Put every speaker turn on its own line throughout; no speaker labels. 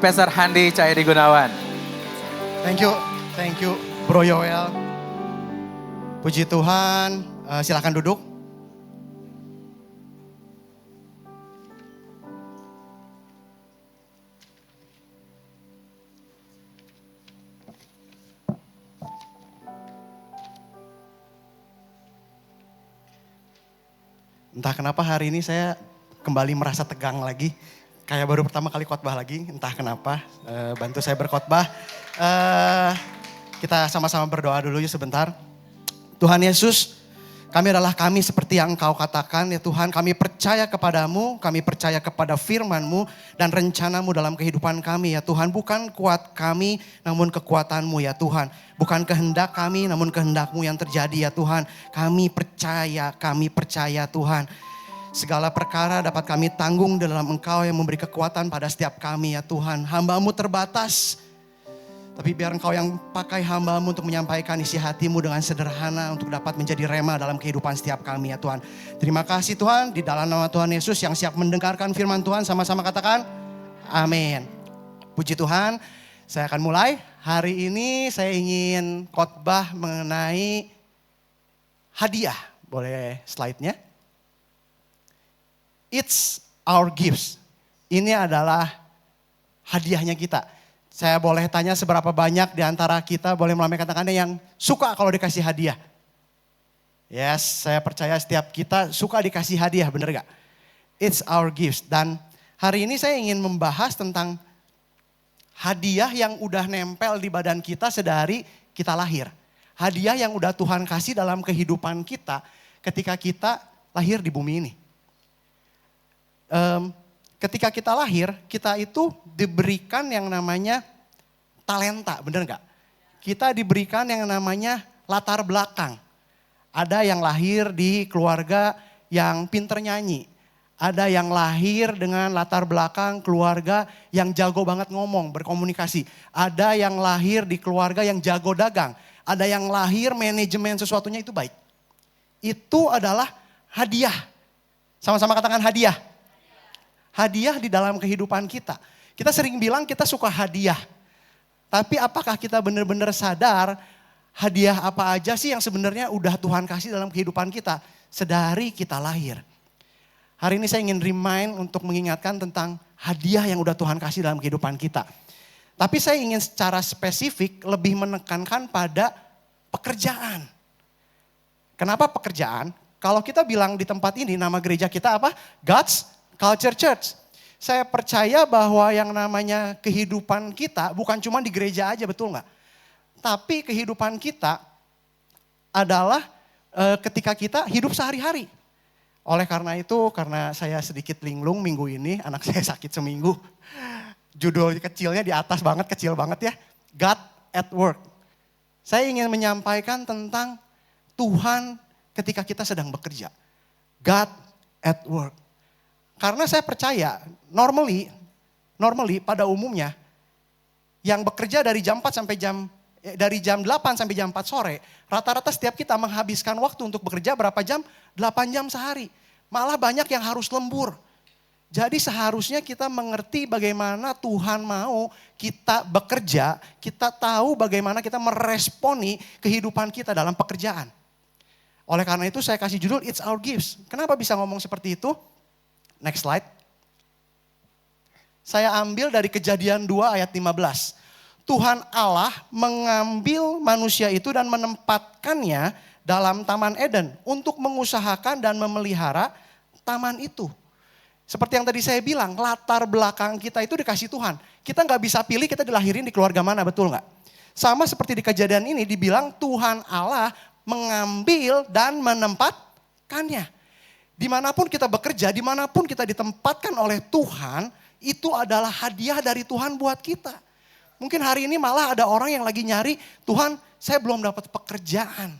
Pastor Handi Cahyadi Gunawan.
Thank you Bro Yoel. Puji Tuhan, silakan duduk. Entah kenapa hari ini saya kembali merasa tegang lagi. Kayak baru pertama kali khotbah lagi, entah kenapa. Bantu saya berkhotbah. Kita sama-sama berdoa dulu yuk sebentar. Tuhan Yesus, kami seperti yang Engkau katakan ya Tuhan. Kami percaya kepadamu, kami percaya kepada firman-Mu dan rencana-Mu dalam kehidupan kami ya Tuhan. Bukan kuat kami namun kekuatan-Mu ya Tuhan. Bukan kehendak kami namun kehendak-Mu yang terjadi ya Tuhan. Kami percaya Tuhan. Segala perkara dapat kami tanggung dalam Engkau yang memberi kekuatan pada setiap kami ya Tuhan. Hamba-Mu terbatas. Tapi biar Engkau yang pakai hamba-Mu untuk menyampaikan isi hati-Mu dengan sederhana untuk dapat menjadi rema dalam kehidupan setiap kami ya Tuhan. Terima kasih Tuhan, di dalam nama Tuhan Yesus yang siap mendengarkan firman Tuhan, sama-sama katakan amin. Puji Tuhan, saya akan mulai. Hari ini saya ingin khotbah mengenai hadiah. Boleh slide-nya? It's our gifts. Ini adalah hadiahnya kita. Saya boleh tanya seberapa banyak di antara kita boleh melambaikan tangannya yang suka kalau dikasih hadiah? Yes, saya percaya setiap kita suka dikasih hadiah, bener gak? It's our gifts. Dan hari ini saya ingin membahas tentang hadiah yang udah nempel di badan kita sedari kita lahir. Hadiah yang udah Tuhan kasih dalam kehidupan kita ketika kita lahir di bumi ini. Ketika kita lahir, kita itu diberikan yang namanya talenta, bener gak? Kita diberikan yang namanya latar belakang. Ada yang lahir di keluarga yang pinter nyanyi. Ada yang lahir dengan latar belakang keluarga yang jago banget ngomong, berkomunikasi. Ada yang lahir di keluarga yang jago dagang. Ada yang lahir manajemen sesuatunya itu baik. Itu adalah hadiah. Sama-sama katakan hadiah. Hadiah di dalam kehidupan kita. Kita sering bilang kita suka hadiah. Tapi apakah kita benar-benar sadar hadiah apa aja sih yang sebenarnya udah Tuhan kasih dalam kehidupan kita sedari kita lahir. Hari ini saya ingin remind untuk mengingatkan tentang hadiah yang udah Tuhan kasih dalam kehidupan kita. Tapi saya ingin secara spesifik lebih menekankan pada pekerjaan. Kenapa pekerjaan? Kalau kita bilang di tempat ini nama gereja kita apa? God's Culture Church. Saya percaya bahwa yang namanya kehidupan kita bukan cuma di gereja aja, betul gak? Tapi kehidupan kita adalah ketika kita hidup sehari-hari. Oleh karena itu, karena saya sedikit linglung minggu ini, anak saya sakit seminggu. Judul kecilnya di atas banget, kecil banget ya. God at Work. Saya ingin menyampaikan tentang Tuhan ketika kita sedang bekerja. God at Work. Karena saya percaya normally pada umumnya yang bekerja dari jam 8 sampai jam 4 sore, rata-rata setiap kita menghabiskan waktu untuk bekerja berapa jam? 8 jam sehari. Malah banyak yang harus lembur. Jadi seharusnya kita mengerti bagaimana Tuhan mau kita bekerja, kita tahu bagaimana kita meresponi kehidupan kita dalam pekerjaan. Oleh karena itu saya kasih judul It's Our Gifts. Kenapa bisa ngomong seperti itu? Next slide. Saya ambil dari Kejadian 2 ayat 15. Tuhan Allah mengambil manusia itu dan menempatkannya dalam Taman Eden untuk mengusahakan dan memelihara taman itu. Seperti yang tadi saya bilang, latar belakang kita itu dikasih Tuhan. Kita gak bisa pilih kita dilahirin di keluarga mana, betul gak? Sama seperti di Kejadian ini dibilang Tuhan Allah mengambil dan menempatkannya. Dimanapun kita bekerja, dimanapun kita ditempatkan oleh Tuhan, itu adalah hadiah dari Tuhan buat kita. Mungkin hari ini malah ada orang yang lagi nyari, Tuhan saya belum dapat pekerjaan.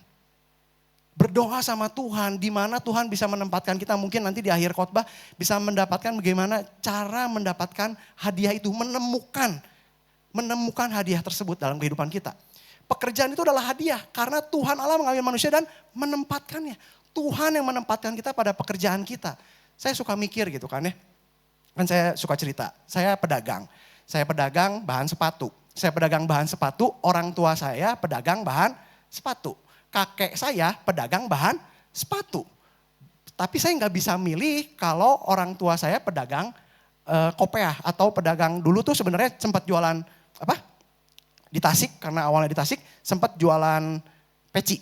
Berdoa sama Tuhan, di mana Tuhan bisa menempatkan kita, mungkin nanti di akhir khotbah bisa mendapatkan bagaimana cara mendapatkan hadiah itu, menemukan hadiah tersebut dalam kehidupan kita. Pekerjaan itu adalah hadiah karena Tuhan Allah mengambil manusia dan menempatkannya. Tuhan yang menempatkan kita pada pekerjaan kita. Saya suka mikir gitu kan ya. Kan saya suka cerita, saya pedagang. Saya pedagang bahan sepatu. Saya pedagang bahan sepatu, orang tua saya pedagang bahan sepatu. Kakek saya pedagang bahan sepatu. Tapi saya nggak bisa milih kalau orang tua saya pedagang kopiah atau pedagang dulu tuh sebenarnya sempat jualan apa? Di Tasik, karena awalnya di Tasik sempat jualan peci.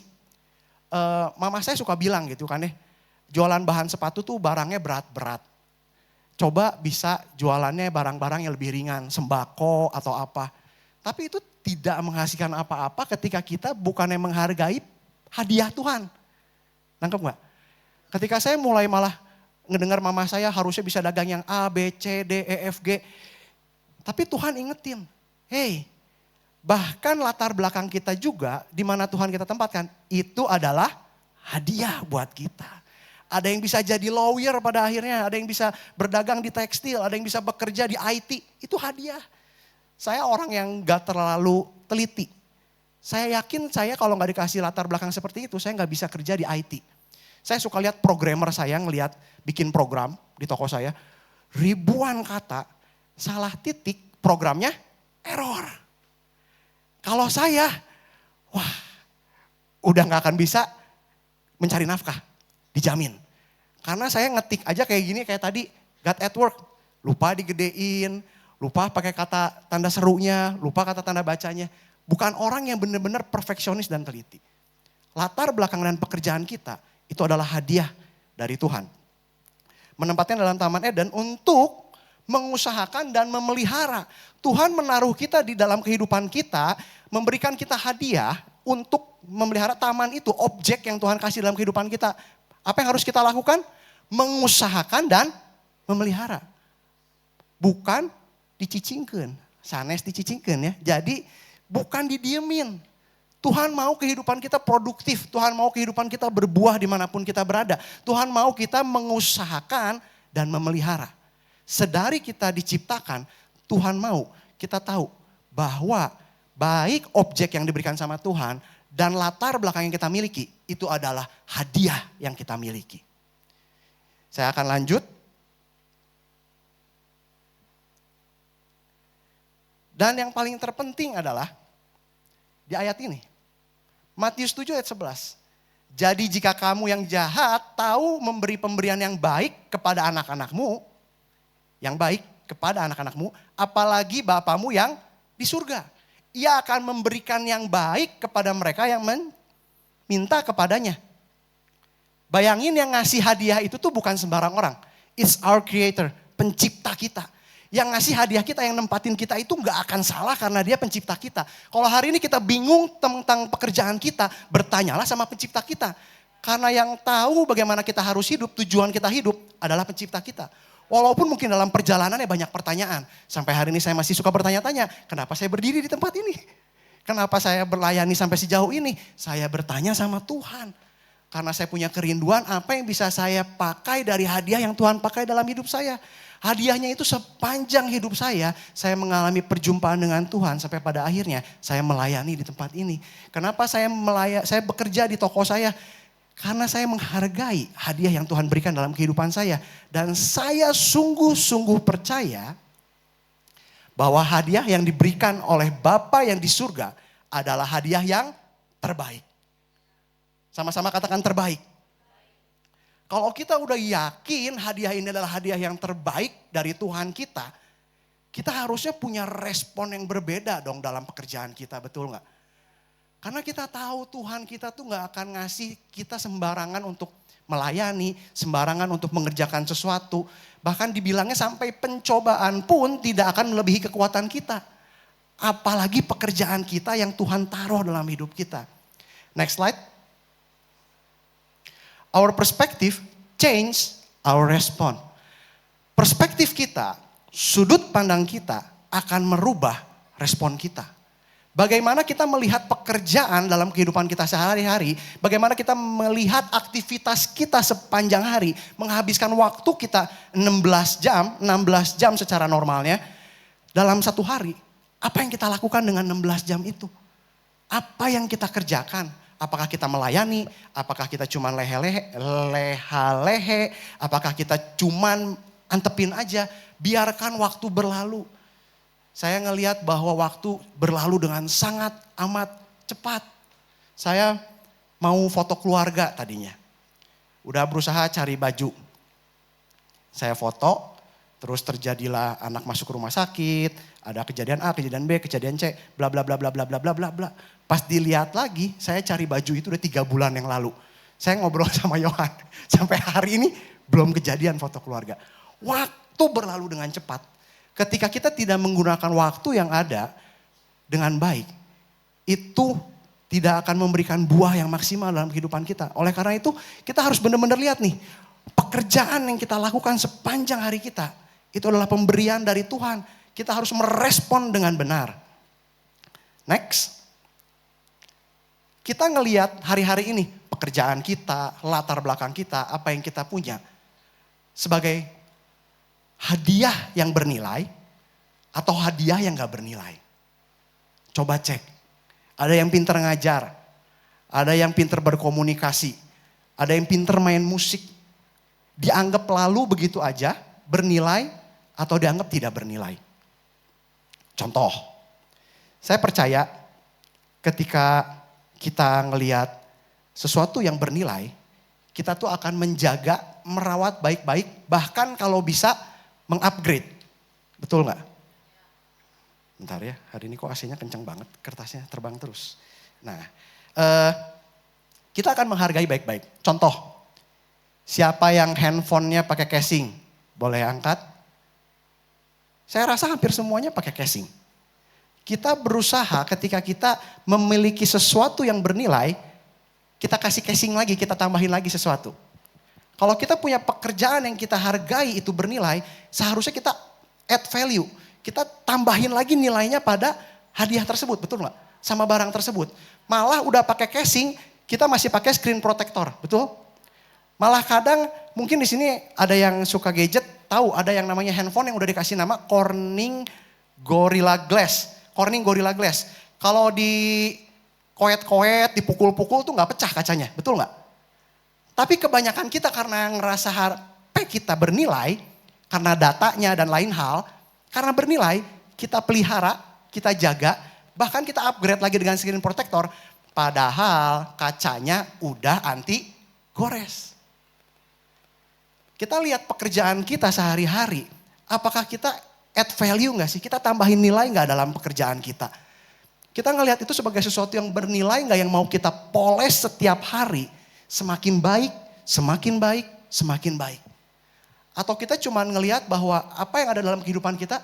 Mama saya suka bilang gitu kan ya, jualan bahan sepatu tuh barangnya berat-berat. Coba bisa jualannya barang-barang yang lebih ringan, sembako atau apa. Tapi itu tidak menghasilkan apa-apa ketika kita bukannya menghargai hadiah Tuhan. Nangkep gak? Ketika saya mulai malah ngedengar mama saya harusnya bisa dagang yang A, B, C, D, E, F, G. Tapi Tuhan ingetin, hey, bahkan latar belakang kita juga di mana Tuhan kita tempatkan, itu adalah hadiah buat kita. Ada yang bisa jadi lawyer pada akhirnya, ada yang bisa berdagang di tekstil, ada yang bisa bekerja di IT, itu hadiah. Saya orang yang gak terlalu teliti. Saya yakin saya kalau gak dikasih latar belakang seperti itu, saya gak bisa kerja di IT. Saya suka lihat programmer saya ngelihat bikin program di toko saya. Ribuan kata, salah titik, programnya error. Kalau saya, wah udah gak akan bisa mencari nafkah, dijamin. Karena saya ngetik aja kayak gini, kayak tadi, God at work. Lupa digedein, lupa pakai kata tanda serunya, lupa kata tanda bacanya. Bukan orang yang benar-benar perfeksionis dan teliti. Latar belakang dan pekerjaan kita itu adalah hadiah dari Tuhan. Menempatkan dalam Taman Eden untuk mengusahakan dan memelihara. Tuhan menaruh kita di dalam kehidupan kita, memberikan kita hadiah untuk memelihara taman itu, objek yang Tuhan kasih dalam kehidupan kita. Apa yang harus kita lakukan? Mengusahakan dan memelihara. Bukan dicicingkan, sanes dicicingkan ya. Jadi bukan didiemin. Tuhan mau kehidupan kita produktif, Tuhan mau kehidupan kita berbuah dimanapun kita berada. Tuhan mau kita mengusahakan dan memelihara. Sedari kita diciptakan, Tuhan mau kita tahu bahwa baik objek yang diberikan sama Tuhan dan latar belakang yang kita miliki, itu adalah hadiah yang kita miliki. Saya akan lanjut. Dan yang paling terpenting adalah di ayat ini. Matius 7 ayat 11. Jadi jika kamu yang jahat tahu memberi pemberian yang baik kepada anak-anakmu, yang baik kepada anak-anakmu, apalagi Bapamu yang di surga. Ia akan memberikan yang baik kepada mereka yang minta kepadanya. Bayangin yang ngasih hadiah itu tuh bukan sembarang orang. It's our creator, pencipta kita. Yang ngasih hadiah kita, yang nempatin kita itu gak akan salah karena dia pencipta kita. Kalau hari ini kita bingung tentang pekerjaan kita, bertanyalah sama pencipta kita. Karena yang tahu bagaimana kita harus hidup, tujuan kita hidup adalah pencipta kita. Walaupun mungkin dalam perjalanannya banyak pertanyaan. Sampai hari ini saya masih suka bertanya-tanya, kenapa saya berdiri di tempat ini? Kenapa saya berlayani sampai sejauh ini? Saya bertanya sama Tuhan. Karena saya punya kerinduan apa yang bisa saya pakai dari hadiah yang Tuhan pakai dalam hidup saya. Hadiahnya itu sepanjang hidup saya mengalami perjumpaan dengan Tuhan sampai pada akhirnya saya melayani di tempat ini. Kenapa saya bekerja di toko saya? Karena saya menghargai hadiah yang Tuhan berikan dalam kehidupan saya. Dan saya sungguh-sungguh percaya bahwa hadiah yang diberikan oleh Bapa yang di surga adalah hadiah yang terbaik. Sama-sama katakan terbaik. Kalau kita udah yakin hadiah ini adalah hadiah yang terbaik dari Tuhan kita, kita harusnya punya respon yang berbeda dong dalam pekerjaan kita, betul gak? Karena kita tahu Tuhan kita tuh gak akan ngasih kita sembarangan untuk melayani, sembarangan untuk mengerjakan sesuatu. Bahkan dibilangnya sampai pencobaan pun tidak akan melebihi kekuatan kita. Apalagi pekerjaan kita yang Tuhan taruh dalam hidup kita. Next slide. Our perspective change our response. Perspektif kita, sudut pandang kita akan merubah respon kita. Bagaimana kita melihat pekerjaan dalam kehidupan kita sehari-hari, bagaimana kita melihat aktivitas kita sepanjang hari, menghabiskan waktu kita 16 jam secara normalnya dalam satu hari. Apa yang kita lakukan dengan 16 jam itu? Apa yang kita kerjakan? Apakah kita melayani? Apakah kita cuma leha-lehe? Apakah kita cuma antepin aja? Biarkan waktu berlalu. Saya ngelihat bahwa waktu berlalu dengan sangat amat cepat. Saya mau foto keluarga tadinya. Udah berusaha cari baju. Saya foto, terus terjadilah anak masuk ke rumah sakit, ada kejadian A, kejadian B, kejadian C, bla bla bla bla bla bla bla bla bla. Pas dilihat lagi, saya cari baju itu udah 3 bulan yang lalu. Saya ngobrol sama Yohan, sampai hari ini belum kejadian foto keluarga. Waktu berlalu dengan cepat. Ketika kita tidak menggunakan waktu yang ada dengan baik, itu tidak akan memberikan buah yang maksimal dalam kehidupan kita. Oleh karena itu, kita harus benar-benar lihat nih, pekerjaan yang kita lakukan sepanjang hari kita, itu adalah pemberian dari Tuhan. Kita harus merespon dengan benar. Next. Kita ngelihat hari-hari ini, pekerjaan kita, latar belakang kita, apa yang kita punya, sebagai hadiah yang bernilai, atau hadiah yang gak bernilai. Coba cek. Ada yang pinter ngajar, ada yang pinter berkomunikasi, ada yang pinter main musik. Dianggap lalu begitu aja, bernilai atau dianggap tidak bernilai. Contoh, saya percaya ketika kita ngelihat sesuatu yang bernilai, kita tuh akan menjaga, merawat baik-baik, bahkan kalau bisa mengupgrade. Betul gak? Bentar ya, hari ini kok AC-nya kencang banget, kertasnya terbang terus. Nah, kita akan menghargai baik-baik. Contoh, siapa yang handphonenya pakai casing? Boleh angkat? Saya rasa hampir semuanya pakai casing. Kita berusaha ketika kita memiliki sesuatu yang bernilai, kita kasih casing lagi, kita tambahin lagi sesuatu. Kalau kita punya pekerjaan yang kita hargai itu bernilai, seharusnya kita add value. Kita tambahin lagi nilainya pada hadiah tersebut, betul nggak? Sama barang tersebut. Malah udah pakai casing, kita masih pakai screen protector, betul? Malah kadang mungkin di sini ada yang suka gadget, tahu ada yang namanya handphone yang udah dikasih nama Corning Gorilla Glass. Corning Gorilla Glass. Kalau di koet-koet, dipukul-pukul tuh nggak pecah kacanya, betul nggak? Tapi kebanyakan kita karena ngerasa HP kita bernilai, karena datanya dan lain hal, karena bernilai, kita pelihara, kita jaga, bahkan kita upgrade lagi dengan screen protector, padahal kacanya udah anti gores. Kita lihat pekerjaan kita sehari-hari, apakah kita add value gak sih? Kita tambahin nilai gak dalam pekerjaan kita? Kita ngelihat itu sebagai sesuatu yang bernilai gak, yang mau kita poles setiap hari, semakin baik, semakin baik, semakin baik. Atau kita cuma ngelihat bahwa apa yang ada dalam kehidupan kita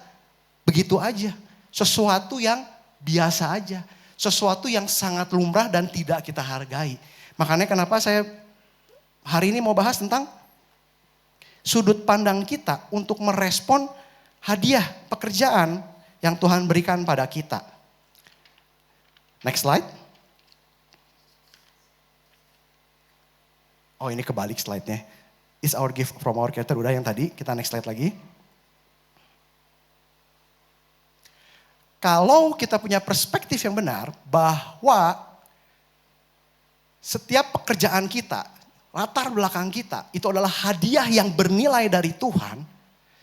begitu aja. Sesuatu yang biasa aja. Sesuatu yang sangat lumrah dan tidak kita hargai. Makanya kenapa saya hari ini mau bahas tentang sudut pandang kita untuk merespon hadiah pekerjaan yang Tuhan berikan pada kita. Next slide. Oh ini kebalik slide-nya. Is our gift from our creator. Udah yang tadi, kita next slide lagi. Kalau kita punya perspektif yang benar bahwa setiap pekerjaan kita, latar belakang kita itu adalah hadiah yang bernilai dari Tuhan,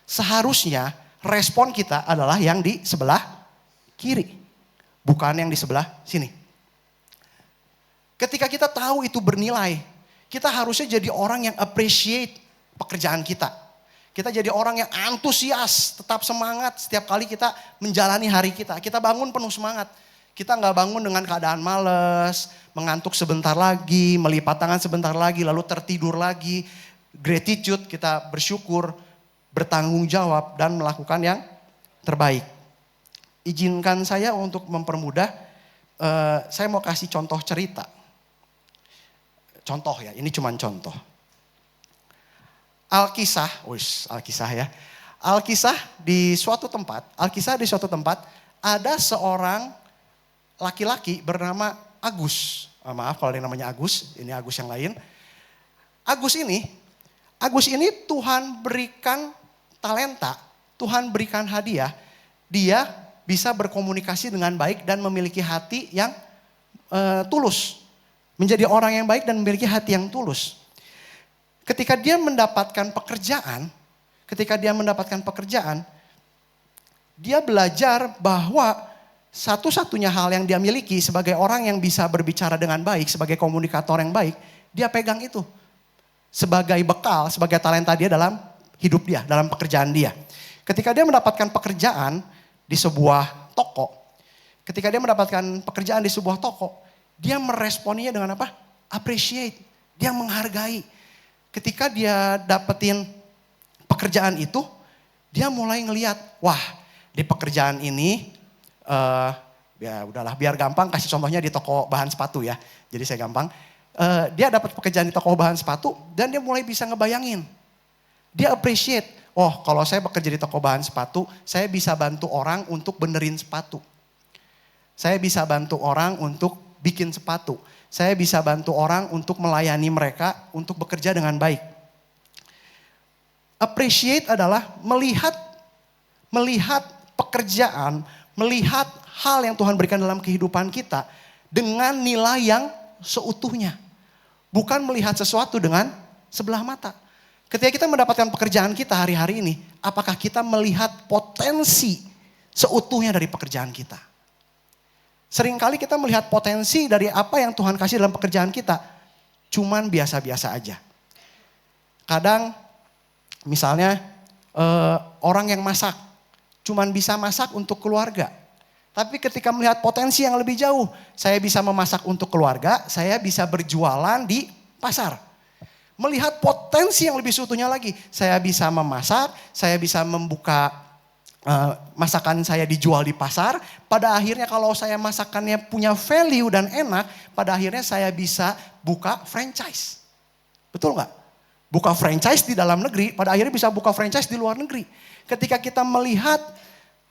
seharusnya respon kita adalah yang di sebelah kiri, bukan yang di sebelah sini. Ketika kita tahu itu bernilai, kita harusnya jadi orang yang appreciate pekerjaan kita. Kita jadi orang yang antusias, tetap semangat setiap kali kita menjalani hari kita. Kita bangun penuh semangat. Kita nggak bangun dengan keadaan males, mengantuk sebentar lagi, melipat tangan sebentar lagi, lalu tertidur lagi. Gratitude, kita bersyukur, bertanggung jawab, dan melakukan yang terbaik. Izinkan saya untuk mempermudah, saya mau kasih contoh cerita. Contoh ya, ini cuma contoh. Alkisah ya. Alkisah di suatu tempat ada seorang laki-laki bernama Agus. Maaf kalau yang namanya Agus, ini Agus yang lain. Agus ini Tuhan berikan talenta, Tuhan berikan hadiah. Dia bisa berkomunikasi dengan baik dan memiliki hati yang tulus. Menjadi orang yang baik dan memiliki hati yang tulus. Ketika dia mendapatkan pekerjaan, dia belajar bahwa satu-satunya hal yang dia miliki sebagai orang yang bisa berbicara dengan baik, sebagai komunikator yang baik, dia pegang itu sebagai bekal, sebagai talenta dia dalam hidup dia, dalam pekerjaan dia. Ketika dia mendapatkan pekerjaan di sebuah toko, dia meresponinya dengan apa? Appreciate, dia menghargai. Ketika dia dapetin pekerjaan itu, dia mulai ngelihat, wah di pekerjaan ini, ya udahlah biar gampang kasih contohnya di toko bahan sepatu ya. Jadi saya gampang. Dia dapat pekerjaan di toko bahan sepatu dan dia mulai bisa ngebayangin. Dia appreciate, oh kalau saya bekerja di toko bahan sepatu, saya bisa bantu orang untuk benerin sepatu. Saya bisa bantu orang untuk bikin sepatu. Saya bisa bantu orang untuk melayani mereka untuk bekerja dengan baik. Appreciate adalah melihat pekerjaan, melihat hal yang Tuhan berikan dalam kehidupan kita dengan nilai yang seutuhnya. Bukan melihat sesuatu dengan sebelah mata. Ketika kita mendapatkan pekerjaan kita hari-hari ini, apakah kita melihat potensi seutuhnya dari pekerjaan kita? Seringkali kita melihat potensi dari apa yang Tuhan kasih dalam pekerjaan kita, cuman biasa-biasa aja. Kadang misalnya orang yang masak, cuman bisa masak untuk keluarga. Tapi ketika melihat potensi yang lebih jauh, saya bisa memasak untuk keluarga, saya bisa berjualan di pasar. Melihat potensi yang lebih seutuhnya lagi, saya bisa memasak, saya bisa membuka masakan saya dijual di pasar. Pada akhirnya kalau saya masakannya punya value dan enak, pada akhirnya saya bisa buka franchise. Betul nggak? Buka franchise di dalam negeri, pada akhirnya bisa buka franchise di luar negeri. Ketika kita melihat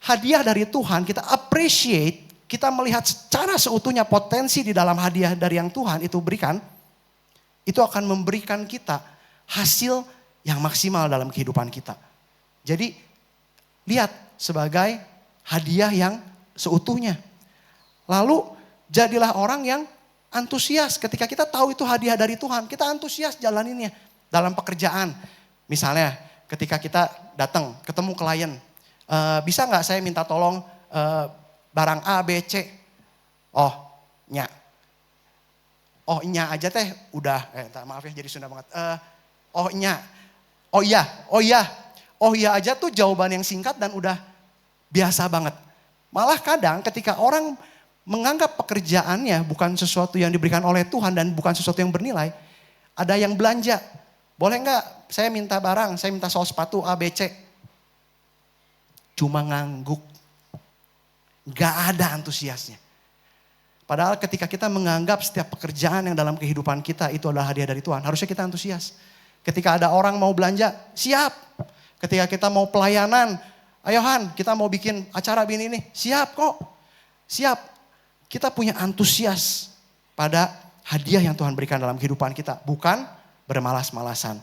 hadiah dari Tuhan, kita appreciate, kita melihat secara seutuhnya potensi di dalam hadiah dari yang Tuhan itu berikan, itu akan memberikan kita hasil yang maksimal dalam kehidupan kita. Jadi lihat sebagai hadiah yang seutuhnya. Lalu jadilah orang yang antusias ketika kita tahu itu hadiah dari Tuhan. Kita antusias jalaninnya dalam pekerjaan. Misalnya ketika kita datang ketemu klien. Bisa gak saya minta tolong barang A, B, C. Oh nya. Oh nya aja teh udah. Maaf ya jadi Sunda banget. Oh nya. Oh iya. Oh iya aja tuh jawaban yang singkat dan udah biasa banget. Malah kadang ketika orang menganggap pekerjaannya bukan sesuatu yang diberikan oleh Tuhan dan bukan sesuatu yang bernilai. Ada yang belanja. Boleh nggak saya minta barang, saya minta soal sepatu A, B, C. Cuma ngangguk. Gak ada antusiasnya. Padahal ketika kita menganggap setiap pekerjaan yang dalam kehidupan kita itu adalah hadiah dari Tuhan. Harusnya kita antusias. Ketika ada orang mau belanja, siap. Ketika kita mau pelayanan, ayo Han, kita mau bikin acara begini nih. Siap kok, siap. Kita punya antusias pada hadiah yang Tuhan berikan dalam kehidupan kita. Bukan bermalas-malasan.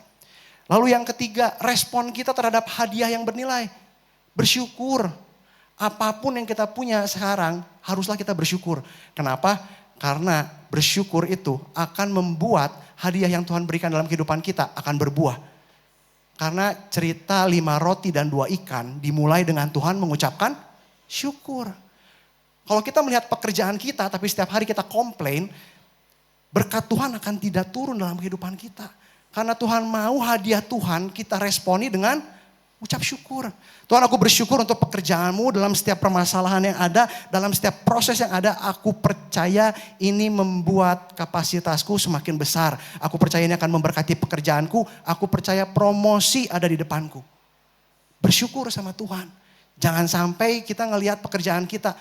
Lalu yang ketiga, respon kita terhadap hadiah yang bernilai. Bersyukur. Apapun yang kita punya sekarang, haruslah kita bersyukur. Kenapa? Karena bersyukur itu akan membuat hadiah yang Tuhan berikan dalam kehidupan kita akan berbuah. Karena cerita 5 roti dan 2 ikan dimulai dengan Tuhan mengucapkan syukur. Kalau kita melihat pekerjaan kita tapi setiap hari kita komplain, berkat Tuhan akan tidak turun dalam kehidupan kita. Karena Tuhan mau hadiah Tuhan kita responi dengan ucap syukur. Tuhan, aku bersyukur untuk pekerjaanmu dalam setiap permasalahan yang ada, dalam setiap proses yang ada. Aku percaya ini membuat kapasitasku semakin besar. Aku percaya ini akan memberkati pekerjaanku. Aku percaya promosi ada di depanku. Bersyukur sama Tuhan. Jangan sampai kita ngelihat pekerjaan kita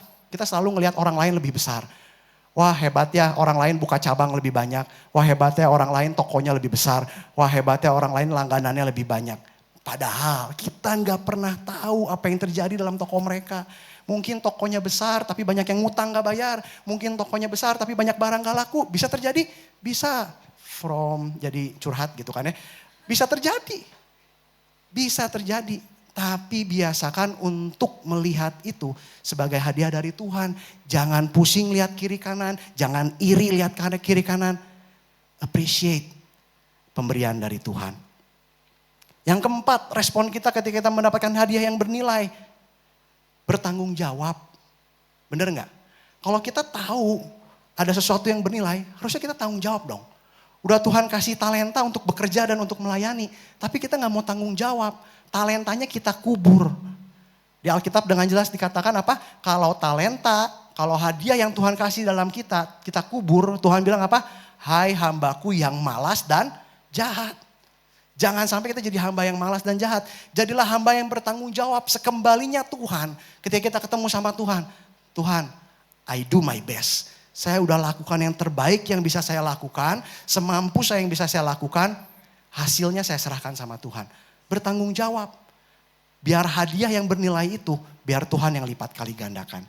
selalu ngelihat orang lain lebih besar. Wah hebat ya orang lain buka cabang lebih banyak. Wah hebat ya orang lain tokonya lebih besar. Wah hebat ya orang lain langganannya lebih banyak. Padahal kita nggak pernah tahu apa yang terjadi dalam toko mereka. Mungkin tokonya besar tapi banyak yang ngutang gak bayar. Mungkin tokonya besar tapi banyak barang gak laku. Bisa terjadi? Bisa. Jadi curhat gitu kan ya. Bisa terjadi. Bisa terjadi. Tapi biasakan untuk melihat itu sebagai hadiah dari Tuhan. Jangan pusing lihat kiri kanan. Jangan iri lihat kiri kanan. Appreciate pemberian dari Tuhan. Yang keempat, respon kita ketika kita mendapatkan hadiah yang bernilai. bertanggung jawab. Bener nggak? Kalau kita tahu ada sesuatu yang bernilai, harusnya kita tanggung jawab dong. Udah Tuhan kasih talenta untuk bekerja dan untuk melayani. Tapi kita nggak mau tanggung jawab. Talentanya kita kubur. Di Alkitab dengan jelas dikatakan apa? Kalau talenta, kalau hadiah yang Tuhan kasih dalam kita kubur. Tuhan bilang apa? Hai hambaku yang malas dan jahat. Jangan sampai kita jadi hamba yang malas dan jahat. Jadilah hamba yang bertanggung jawab sekembalinya Tuhan. Ketika kita ketemu sama Tuhan. Tuhan, I do my best. Saya udah lakukan yang terbaik yang bisa saya lakukan. Semampu saya yang bisa saya lakukan. Hasilnya saya serahkan sama Tuhan. Bertanggung jawab. Biar hadiah yang bernilai itu, biar Tuhan yang lipat kali gandakan.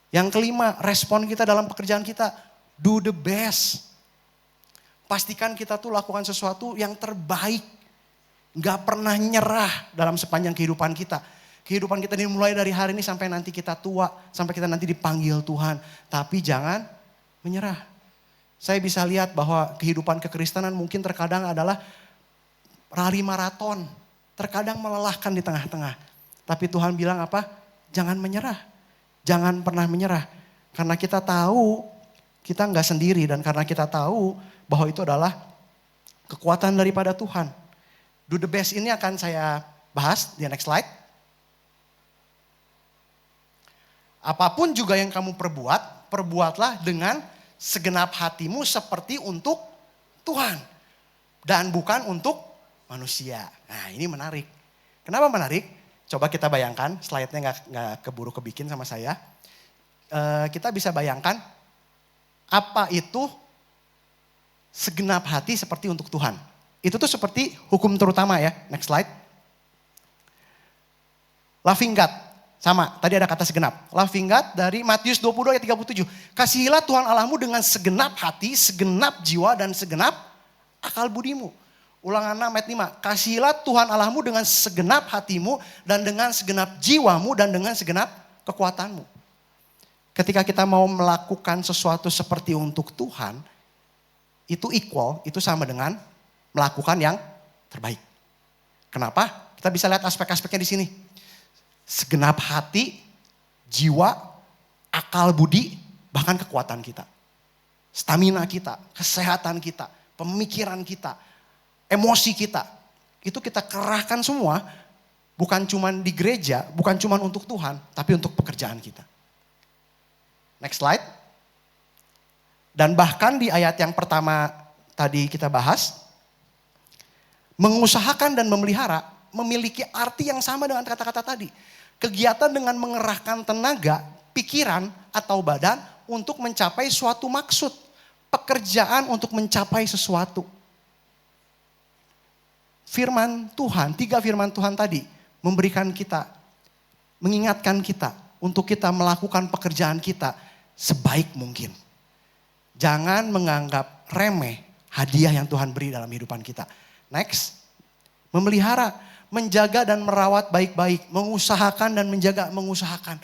Yang kelima, respon kita dalam pekerjaan kita. Do the best. Pastikan kita tuh lakukan sesuatu yang terbaik. Gak pernah nyerah dalam sepanjang kehidupan kita. Kehidupan kita dimulai dari hari ini sampai nanti kita tua. Sampai kita nanti dipanggil Tuhan. Tapi jangan menyerah. Saya bisa lihat bahwa kehidupan kekristenan mungkin terkadang adalah rali maraton. Terkadang melelahkan di tengah-tengah. Tapi Tuhan bilang apa? Jangan menyerah. Jangan pernah menyerah. Karena kita tahu kita nggak sendiri. Dan karena kita tahu bahwa itu adalah kekuatan daripada Tuhan. Do the best ini akan saya bahas di next slide. Apapun juga yang kamu perbuat, perbuatlah dengan segenap hatimu seperti untuk Tuhan. Dan bukan untuk manusia. Nah ini menarik. Kenapa menarik? Coba kita bayangkan, slide-nya nggak keburu kebikin sama saya. Kita bisa bayangkan, apa itu segenap hati seperti untuk Tuhan. Itu tuh seperti hukum terutama ya. Next slide. Loving God. Sama, tadi ada kata segenap. Loving God dari Matius 22 ayat 37. Kasihilah Tuhan Allahmu dengan segenap hati, segenap jiwa, dan segenap akal budimu. Ulangan 6 ayat 5. Kasihilah Tuhan Allahmu dengan segenap hatimu, dan dengan segenap jiwamu, dan dengan segenap kekuatanmu. Ketika kita mau melakukan sesuatu seperti untuk Tuhan, itu equal, itu sama dengan melakukan yang terbaik. Kenapa? Kita bisa lihat aspek-aspeknya di sini. Segenap hati, jiwa, akal budi, bahkan kekuatan kita. Stamina kita, kesehatan kita, pemikiran kita, emosi kita. Itu kita kerahkan semua, bukan cuma di gereja, bukan cuma untuk Tuhan, tapi untuk pekerjaan kita. Next slide. Dan bahkan di ayat yang pertama tadi kita bahas, mengusahakan dan memelihara memiliki arti yang sama dengan kata-kata tadi. Kegiatan dengan mengerahkan tenaga, pikiran atau badan untuk mencapai suatu maksud. Pekerjaan untuk mencapai sesuatu. Firman Tuhan, 3 firman Tuhan tadi memberikan kita, mengingatkan kita untuk kita melakukan pekerjaan kita sebaik mungkin. Jangan menganggap remeh hadiah yang Tuhan beri dalam kehidupan kita. Next, memelihara. Menjaga dan merawat baik-baik. Mengusahakan dan menjaga, mengusahakan.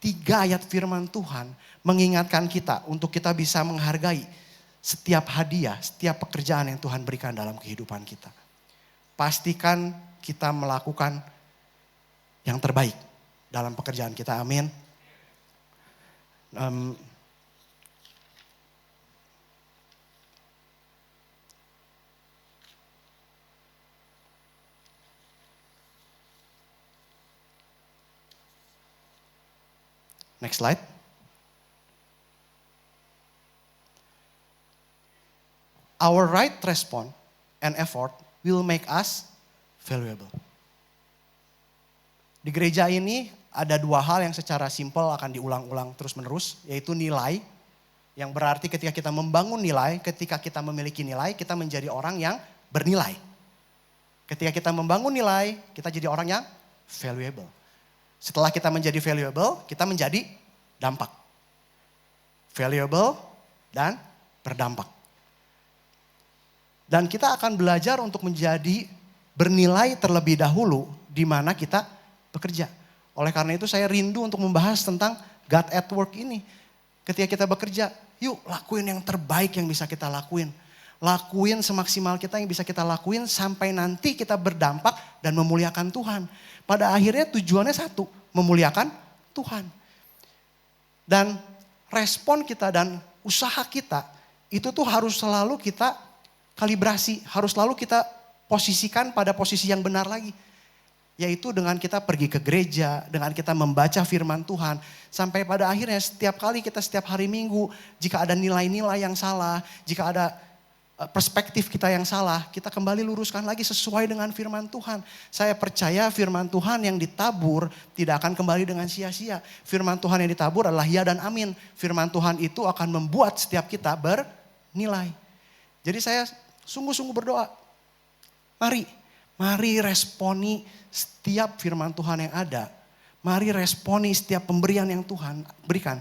3 ayat firman Tuhan mengingatkan kita untuk kita bisa menghargai setiap hadiah, setiap pekerjaan yang Tuhan berikan dalam kehidupan kita. Pastikan kita melakukan yang terbaik dalam pekerjaan kita. Amin. Next slide. Our right response and effort will make us valuable. Di gereja ini ada 2 hal yang secara simpel akan diulang-ulang terus-menerus, yaitu nilai. Yang berarti ketika kita membangun nilai, ketika kita memiliki nilai, kita menjadi orang yang bernilai. Ketika kita membangun nilai, kita jadi orang yang valuable. Setelah kita menjadi valuable, kita menjadi dampak. Valuable dan berdampak. Dan kita akan belajar untuk menjadi bernilai terlebih dahulu di mana kita bekerja. Oleh karena itu saya rindu untuk membahas tentang God at work ini. Ketika kita bekerja, yuk lakuin yang terbaik yang bisa kita lakuin. Lakuin semaksimal kita yang bisa kita lakuin sampai nanti kita berdampak dan memuliakan Tuhan. Pada akhirnya tujuannya satu, memuliakan Tuhan. Dan respon kita dan usaha kita itu tuh harus selalu kita kalibrasi, harus selalu kita posisikan pada posisi yang benar lagi. Yaitu dengan kita pergi ke gereja, dengan kita membaca firman Tuhan. Sampai pada akhirnya setiap kali kita setiap hari Minggu, jika ada nilai-nilai yang salah, jika ada perspektif kita yang salah, kita kembali luruskan lagi sesuai dengan firman Tuhan. Saya percaya firman Tuhan yang ditabur tidak akan kembali dengan sia-sia. Firman Tuhan yang ditabur adalah ya dan amin. Firman Tuhan itu akan membuat setiap kita bernilai. Jadi saya sungguh-sungguh berdoa. Mari responi setiap firman Tuhan yang ada. Mari responi setiap pemberian yang Tuhan berikan.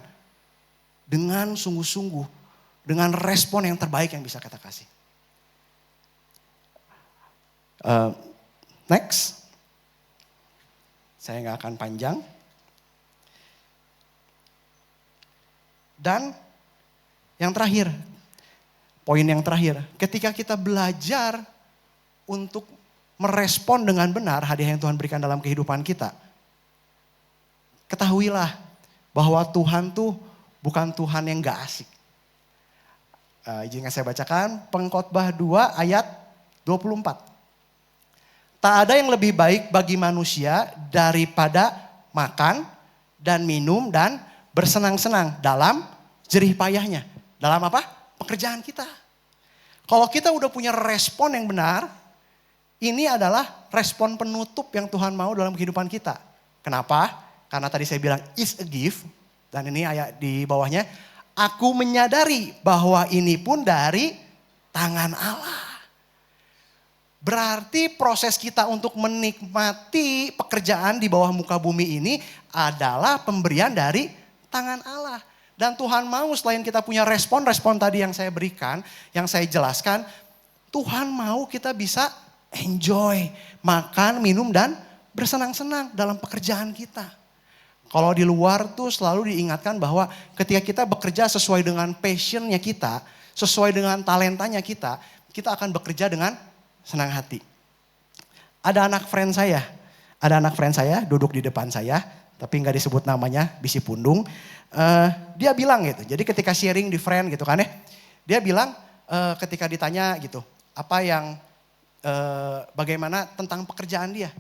Dengan sungguh-sungguh. Dengan respon yang terbaik yang bisa kita kasih. Next. Saya gak akan panjang. Dan yang terakhir. Poin yang terakhir. Ketika kita belajar untuk merespon dengan benar hadiah yang Tuhan berikan dalam kehidupan kita. Ketahuilah bahwa Tuhan tuh bukan Tuhan yang gak asik. Izinkan saya bacakan Pengkhotbah 2 ayat 24. Tak ada yang lebih baik bagi manusia daripada makan dan minum dan bersenang-senang dalam jerih payahnya. Dalam apa? Pekerjaan kita. Kalau kita udah punya respon yang benar, ini adalah respon penutup yang Tuhan mau dalam kehidupan kita. Kenapa? Karena tadi saya bilang is a gift. Dan ini ayat di bawahnya. Aku menyadari bahwa ini pun dari tangan Allah. Berarti proses kita untuk menikmati pekerjaan di bawah muka bumi ini adalah pemberian dari tangan Allah. Dan Tuhan mau selain kita punya respon-respon tadi yang saya berikan, yang saya jelaskan. Tuhan mau kita bisa enjoy, makan, minum, dan bersenang-senang dalam pekerjaan kita. Kalau di luar tuh selalu diingatkan bahwa ketika kita bekerja sesuai dengan passionnya kita, sesuai dengan talentanya kita akan bekerja dengan senang hati. Ada anak friend saya duduk di depan saya, tapi nggak disebut namanya, bisi pundung. Dia bilang gitu, jadi ketika sharing di friend gitu kan ya, dia bilang ketika ditanya gitu, apa yang bagaimana tentang pekerjaan dia.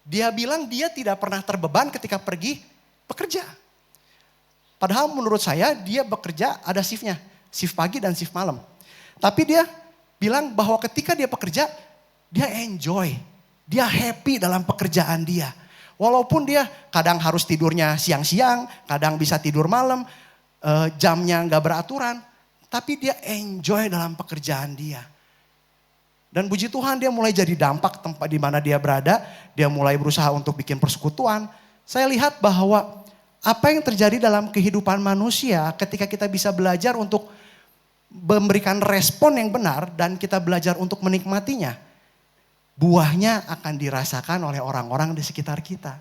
Dia bilang dia tidak pernah terbeban ketika pergi bekerja. Padahal menurut saya dia bekerja ada shiftnya. Shift pagi dan shift malam. Tapi dia bilang bahwa ketika dia bekerja, dia enjoy. Dia happy dalam pekerjaan dia. Walaupun dia kadang harus tidurnya siang-siang, kadang bisa tidur malam, jamnya gak beraturan. Tapi dia enjoy dalam pekerjaan dia. Dan puji Tuhan dia mulai jadi dampak tempat di mana dia berada. Dia mulai berusaha untuk bikin persekutuan. Saya lihat bahwa apa yang terjadi dalam kehidupan manusia ketika kita bisa belajar untuk memberikan respon yang benar dan kita belajar untuk menikmatinya. Buahnya akan dirasakan oleh orang-orang di sekitar kita.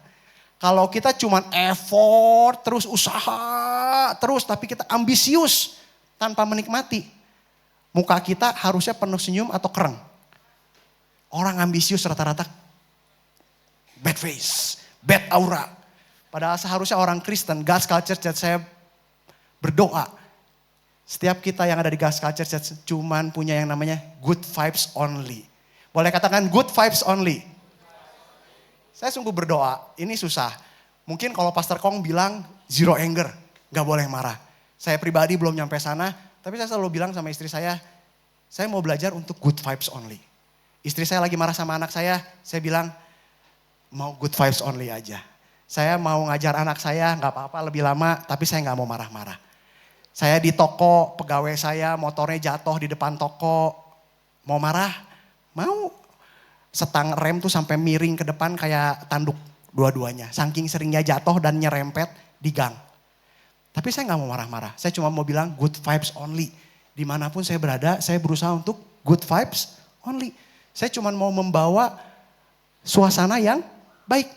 Kalau kita cuma effort, terus usaha, terus tapi kita ambisius tanpa menikmati. Muka kita harusnya penuh senyum atau kereng. Orang ambisius rata-rata bad face, bad aura. Padahal seharusnya orang Kristen, God's Culture Church, saya berdoa. Setiap kita yang ada di God's Culture Church cuman punya yang namanya good vibes only. Boleh katakan good vibes only. Saya sungguh berdoa, ini susah. Mungkin kalau Pastor Kong bilang zero anger, gak boleh marah. Saya pribadi belum nyampe sana, tapi saya selalu bilang sama istri saya mau belajar untuk good vibes only. Istri saya lagi marah sama anak saya bilang mau good vibes only aja. Saya mau ngajar anak saya gak apa-apa lebih lama, tapi saya gak mau marah-marah. Saya di toko, pegawai saya motornya jatuh di depan toko, mau marah? Mau. Setang rem tuh sampai miring ke depan kayak tanduk dua-duanya. Saking seringnya jatuh dan nyerempet di gang. Tapi saya gak mau marah-marah, saya cuma mau bilang good vibes only. Dimanapun saya berada, saya berusaha untuk good vibes only. Saya cuma mau membawa suasana yang baik.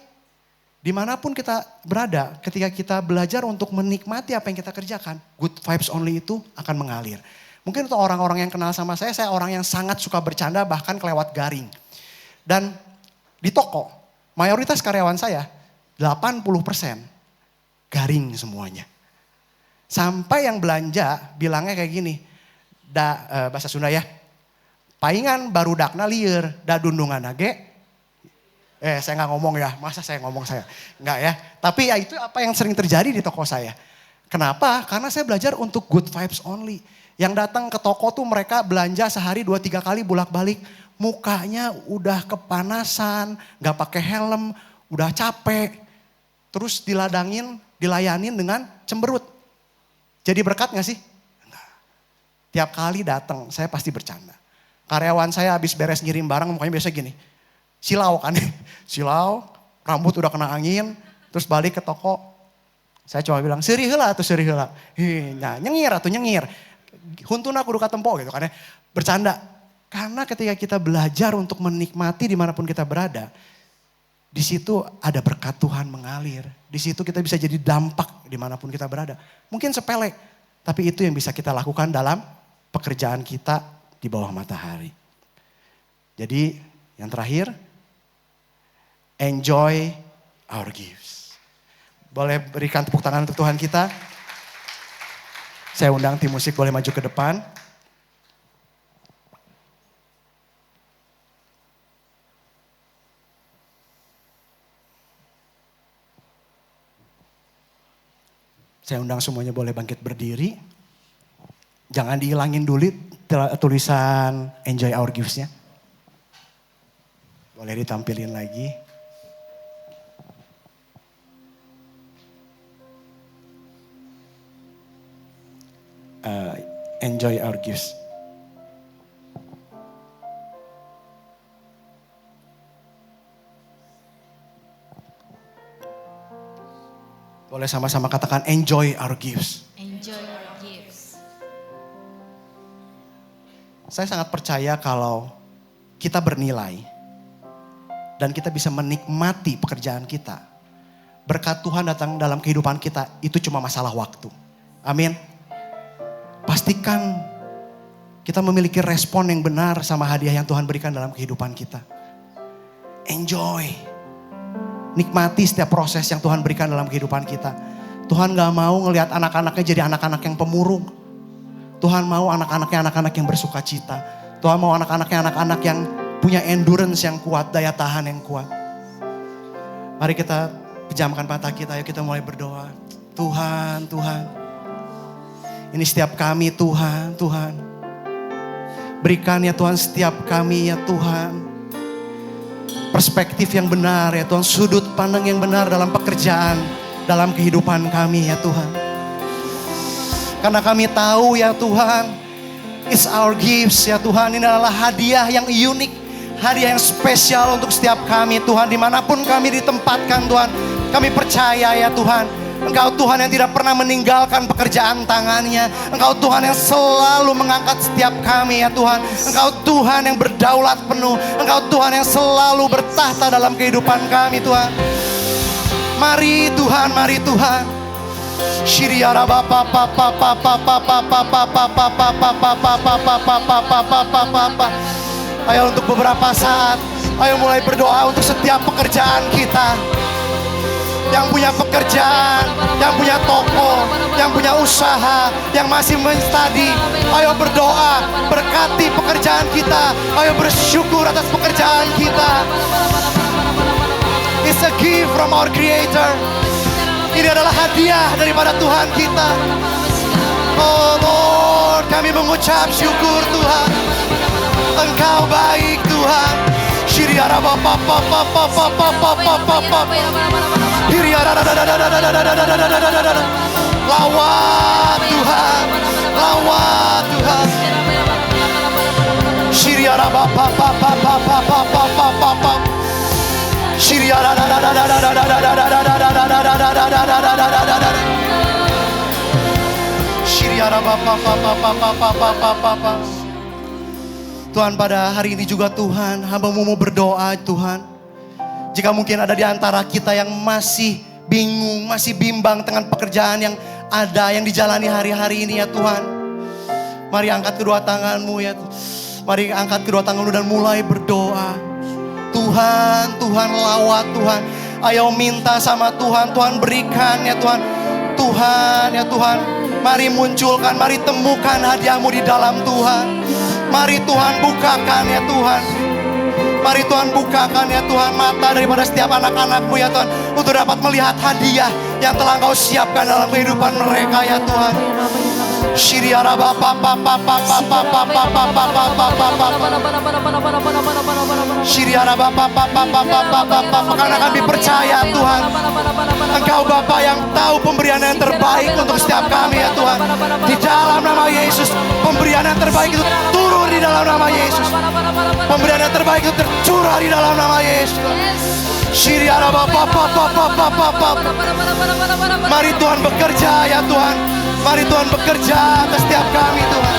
Dimanapun kita berada, ketika kita belajar untuk menikmati apa yang kita kerjakan, good vibes only itu akan mengalir. Mungkin untuk orang-orang yang kenal sama saya orang yang sangat suka bercanda bahkan kelewat garing. Dan di toko, mayoritas karyawan saya 80% garing semuanya. Sampai yang belanja bilangnya kayak gini, bahasa Sunda ya, paingan baru dakna lieur, da dundungan age. Saya nggak ngomong ya, masa saya ngomong saya? Nggak ya, tapi ya itu apa yang sering terjadi di toko saya. Kenapa? Karena saya belajar untuk good vibes only. Yang datang ke toko tuh mereka belanja sehari 2-3 kali bolak-balik. Mukanya udah kepanasan, gak pakai helm, udah capek. Terus dilayanin dengan cemberut. Jadi berkat gak sih? Enggak. Tiap kali datang saya pasti bercanda. Karyawan saya habis beres ngirim barang mukanya biasa gini. Silau kan, silau, rambut udah kena angin. Terus balik ke toko. Saya coba bilang, seuri heula atau seuri heula. Nah, nyengir atau nyengir. Huntuna kudu katempo gitu kan ya. Bercanda. Karena ketika kita belajar untuk menikmati dimanapun kita berada. Di situ ada berkat Tuhan mengalir. Di situ kita bisa jadi dampak dimanapun kita berada. Mungkin sepele. Tapi itu yang bisa kita lakukan dalam pekerjaan kita di bawah matahari. Jadi yang terakhir. Enjoy our gifts. Boleh berikan tepuk tangan untuk Tuhan kita. Saya undang tim musik boleh maju ke depan. Saya undang semuanya boleh bangkit berdiri. Jangan dihilangin dulu tulisan enjoy our gifts-nya. Boleh ditampilin lagi. Enjoy our gifts. Boleh sama-sama katakan enjoy our gifts.
Enjoy our gifts.
Saya sangat percaya kalau kita bernilai dan kita bisa menikmati pekerjaan kita. Berkat Tuhan datang dalam kehidupan kita itu cuma masalah waktu. Amin. Pastikan kita memiliki respon yang benar sama hadiah yang Tuhan berikan dalam kehidupan kita. Enjoy. Nikmati setiap proses yang Tuhan berikan dalam kehidupan kita. Tuhan gak mau ngelihat anak-anaknya jadi anak-anak yang pemurung. Tuhan mau anak-anaknya anak-anak yang bersuka cita. Tuhan mau anak-anaknya anak-anak yang punya endurance yang kuat, daya tahan yang kuat. Mari kita pejamkan mata kita, ayo kita mulai berdoa. Tuhan, Tuhan. Ini setiap kami Tuhan, Tuhan. Berikan ya Tuhan setiap kami ya Tuhan. Perspektif yang benar ya Tuhan. Sudut pandang yang benar dalam pekerjaan. Dalam kehidupan kami ya Tuhan. Karena kami tahu ya Tuhan. It's our gifts ya Tuhan. Ini adalah hadiah yang unik. Hadiah yang spesial untuk setiap kami Tuhan. Dimanapun kami ditempatkan Tuhan. Kami percaya ya Tuhan. Engkau Tuhan yang tidak pernah meninggalkan pekerjaan tangannya. Engkau Tuhan yang selalu mengangkat setiap kami ya Tuhan. Engkau Tuhan yang berdaulat penuh. Engkau Tuhan yang selalu bertahta dalam kehidupan kami Tuhan. Mari Tuhan, mari Tuhan. Shiriara bapa papa papa papa papa papa papa papa papa. Ayo untuk beberapa saat, ayo mulai berdoa untuk setiap pekerjaan kita. Yang punya pekerjaan, yang punya toko, yang punya usaha, yang masih menstudi. Ayo berdoa, berkati pekerjaan kita. Ayo bersyukur atas pekerjaan kita. It's a gift from our Creator. Ini adalah hadiah daripada Tuhan kita. Oh Lord, kami mengucap syukur Tuhan. Engkau baik Tuhan. Shiriara bapa papa papa papa papa. Lawat Tuhan, lawat Tuhan. Shiriara bapa papa papa papa papa. Shiriara Shiriara bapa papa papa papa. Tuhan pada hari ini juga Tuhan, hamba-Mu mau berdoa Tuhan. Jika mungkin ada di antara kita yang masih bingung, masih bimbang dengan pekerjaan yang ada, yang dijalani hari-hari ini ya Tuhan. Mari angkat kedua tanganmu ya. Mari angkat kedua tanganmu dan mulai berdoa. Tuhan, Tuhan lawat Tuhan. Ayo minta sama Tuhan, Tuhan berikan ya Tuhan. Tuhan ya Tuhan, mari munculkan, mari temukan hadiahmu di dalam Tuhan. Mari Tuhan bukakan ya Tuhan. Mari Tuhan bukakan ya Tuhan mata daripada setiap anak-anakmu ya Tuhan. Untuk dapat melihat hadiah yang telah Engkau siapkan dalam kehidupan mereka ya Tuhan. Karena kami percaya Tuhan, Engkau Bapa yang tahu pemberian yang terbaik untuk setiap kami ya Tuhan. Di dalam nama Yesus, pemberian yang terbaik itu turun di dalam nama Yesus. Pemberian yang terbaik itu tercurah di dalam nama Yesus. Mari Tuhan bekerja ya Tuhan. Mari Tuhan bekerja atas setiap kami Tuhan.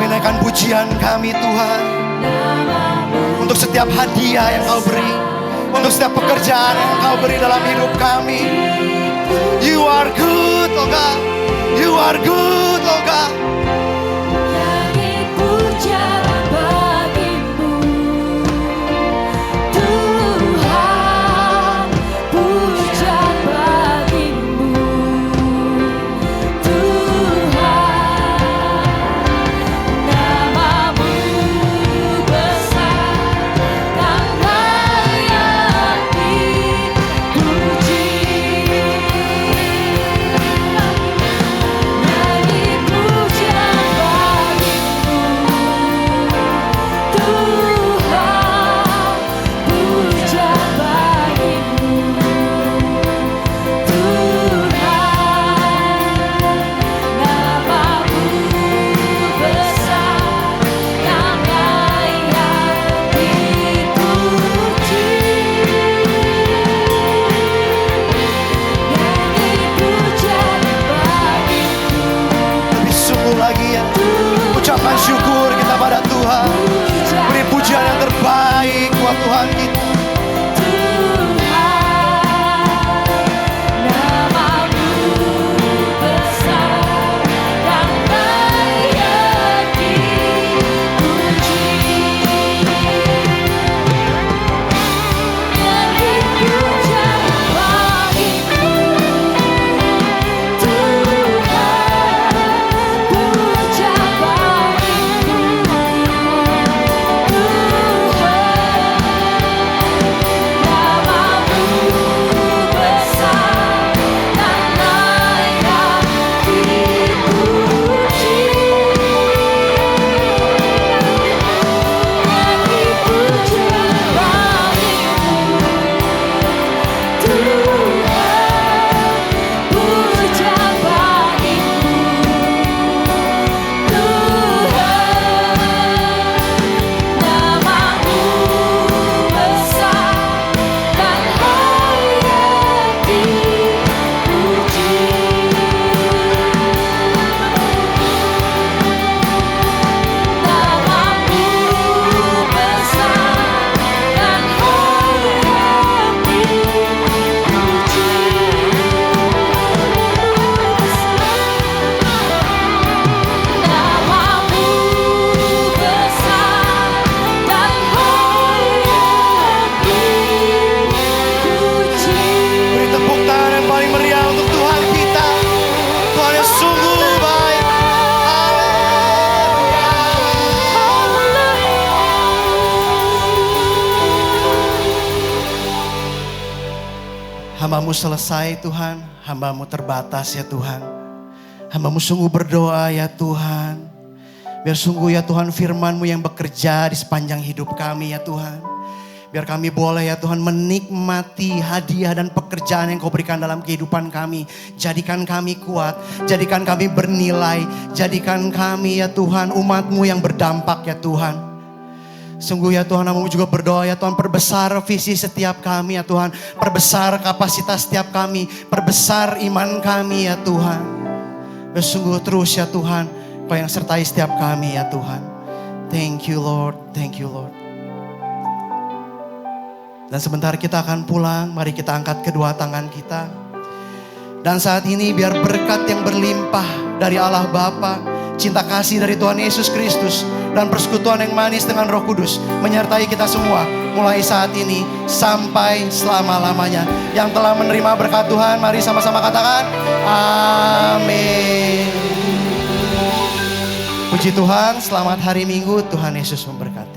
Naikkan pujian kami Tuhan untuk setiap hadiah yang Kau beri, untuk setiap pekerjaan yang Kau beri dalam hidup kami. You are good, oh God. You are good, oh God. Syukur kita pada Tuhan. Beri pujian yang terbaik buat Tuhan kita. Hamba-Mu selesai Tuhan, hamba-Mu terbatas ya Tuhan. Hamba-Mu sungguh berdoa ya Tuhan. Biar sungguh ya Tuhan firman-Mu yang bekerja di sepanjang hidup kami ya Tuhan. Biar kami boleh ya Tuhan menikmati hadiah dan pekerjaan yang Kau berikan dalam kehidupan kami. Jadikan kami kuat, jadikan kami bernilai, jadikan kami ya Tuhan umat-Mu yang berdampak ya Tuhan. Sungguh ya Tuhan, Namamu juga berdoa ya Tuhan, perbesar visi setiap kami ya Tuhan. Perbesar kapasitas setiap kami, perbesar iman kami ya Tuhan. Sungguh terus ya Tuhan, Kau yang sertai setiap kami ya Tuhan. Thank you Lord, thank you Lord. Dan sebentar kita akan pulang, mari kita angkat kedua tangan kita. Dan saat ini biar berkat yang berlimpah dari Allah Bapa, cinta kasih dari Tuhan Yesus Kristus, dan persekutuan yang manis dengan Roh Kudus menyertai kita semua mulai saat ini sampai selama-lamanya. Yang telah menerima berkat Tuhan, mari sama-sama katakan amin. Puji Tuhan, selamat hari Minggu, Tuhan Yesus memberkati.